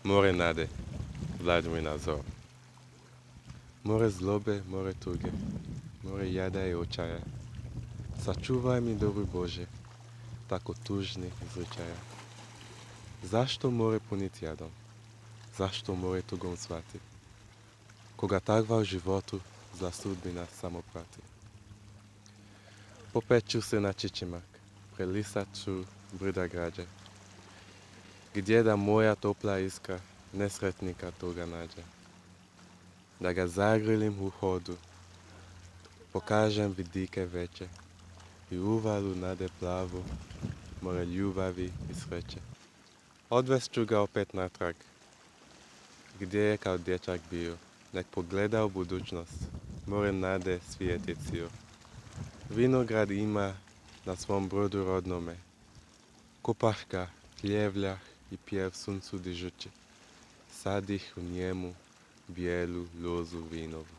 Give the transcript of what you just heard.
More nade, Vladimir Nazor. More zlobe, more tuge, more jada i očaja. Sačuvaj mi, dobri Bože, tako tužnih izričaja. Zašto more punit jadom? Zašto more tugom svati? Koga takva u životu, zla sudbina samo prati. Popet ću se na čičimak, prelisat ću brda građe. Gdje da moja topla iskra nesretnika toga nađe. Da ga zagrlim u hodu, pokažem vidike veće i uvalu nade plavu, more ljubavi i sreće. Odvest ću ga opet natrag, gdje je kao dječak bio, nek pogleda u budućnost, more nade svijet je cio. Vinograd ima na svom brodu rodnome, kopah ga, kljevljah i pjev suncu dižući, sadih u njemu bijelu lozu vinovu.